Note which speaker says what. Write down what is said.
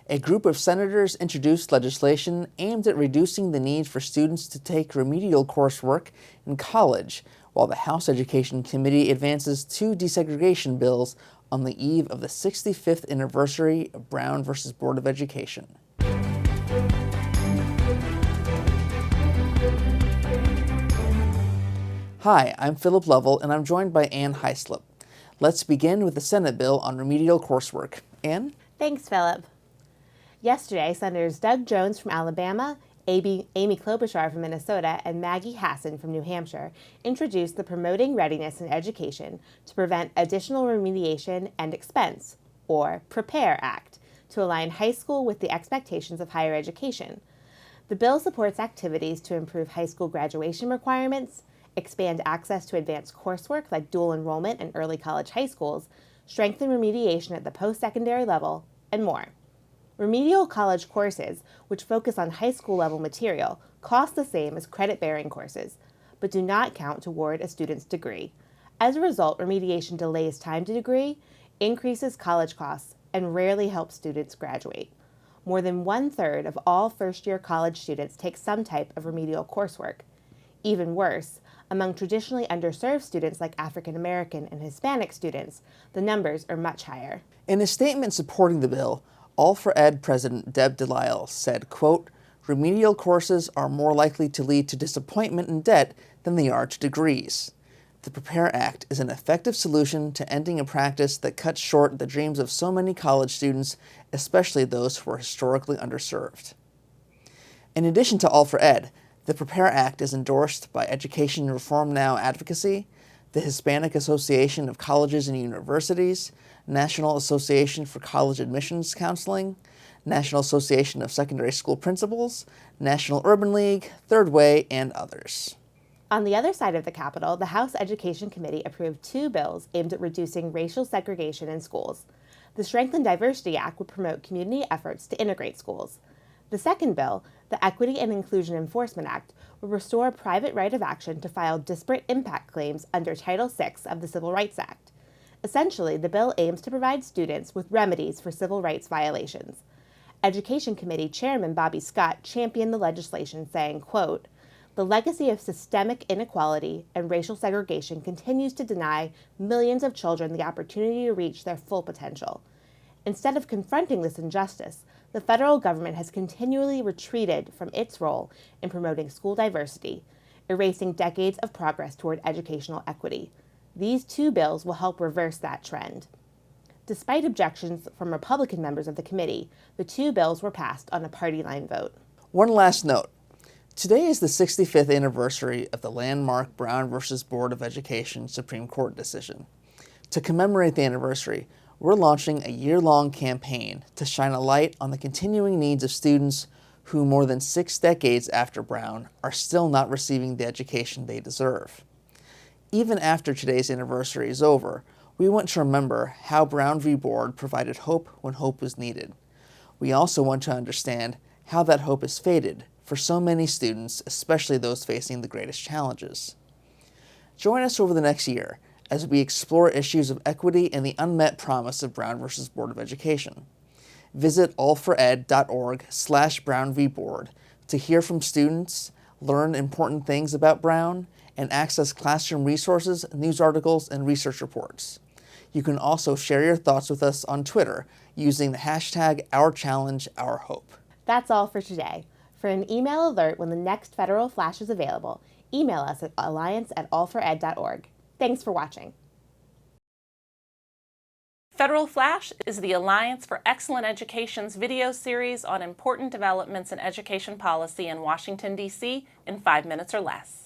Speaker 1: A group of senators introduced legislation aimed at reducing the need for students to take remedial coursework in college, while the House Education Committee advances two desegregation bills on the eve of the 65th anniversary of Brown v. Board of Education. Hi, I'm Philip Lovell, and I'm joined by Ann Heislip. Let's begin with the Senate bill on remedial coursework. Ann?
Speaker 2: Thanks, Philip. Yesterday, Senators Doug Jones from Alabama, Amy Klobuchar from Minnesota, and Maggie Hassan from New Hampshire introduced the Promoting Readiness in Education to Prevent Additional Remediation and Expense, or PREPARE Act, to align high school with the expectations of higher education. The bill supports activities to improve high school graduation requirements, expand access to advanced coursework like dual enrollment in early college high schools, strengthen remediation at the post-secondary level, and more. Remedial college courses, which focus on high school level material, cost the same as credit-bearing courses, but do not count toward a student's degree. As a result, remediation delays time to degree, increases college costs, and rarely helps students graduate. More than 1/3 of all first-year college students take some type of remedial coursework. Even worse, among traditionally underserved students like African American and Hispanic students, the numbers are much higher.
Speaker 1: In a statement supporting the bill, All4Ed President Deb Delisle said, quote, "Remedial courses are more likely to lead to disappointment and debt than they are to degrees. The PREPARE Act is an effective solution to ending a practice that cuts short the dreams of so many college students, especially those who are historically underserved." In addition to All4Ed, the PREPARE Act is endorsed by Education Reform Now Advocacy, the Hispanic Association of Colleges and Universities, National Association for College Admissions Counseling, National Association of Secondary School Principals, National Urban League, Third Way, and others.
Speaker 2: On the other side of the Capitol, the House Education Committee approved two bills aimed at reducing racial segregation in schools. The Strength and Diversity Act would promote community efforts to integrate schools. The second bill, the Equity and Inclusion Enforcement Act, will restore a private right of action to file disparate impact claims under Title VI of the Civil Rights Act. Essentially, the bill aims to provide students with remedies for civil rights violations. Education Committee Chairman Bobby Scott championed the legislation, saying, quote, "The legacy of systemic inequality and racial segregation continues to deny millions of children the opportunity to reach their full potential. Instead of confronting this injustice, the federal government has continually retreated from its role in promoting school diversity, erasing decades of progress toward educational equity. These two bills will help reverse that trend." Despite objections from Republican members of the committee, the two bills were passed on a party line vote.
Speaker 1: One last note. Today is the 65th anniversary of the landmark Brown v. Board of Education Supreme Court decision. To commemorate the anniversary, we're launching a year-long campaign to shine a light on the continuing needs of students who, more than 6 decades after Brown, are still not receiving the education they deserve. Even after today's anniversary is over, we want to remember how Brown v. Board provided hope when hope was needed. We also want to understand how that hope has faded for so many students, especially those facing the greatest challenges. Join us over the next year as we explore issues of equity and the unmet promise of Brown v. Board of Education. Visit all4ed.org/Brown v. Board to hear from students, learn important things about Brown, and access classroom resources, news articles, and research reports. You can also share your thoughts with us on Twitter using the hashtag #OurChallengeOurHope.
Speaker 2: That's all for today. For an email alert when the next federal flash is available, email us at alliance@all4ed.org. Thanks for watching.
Speaker 3: Federal Flash is the Alliance for Excellent Education's video series on important developments in education policy in Washington, D.C. in 5 minutes or less.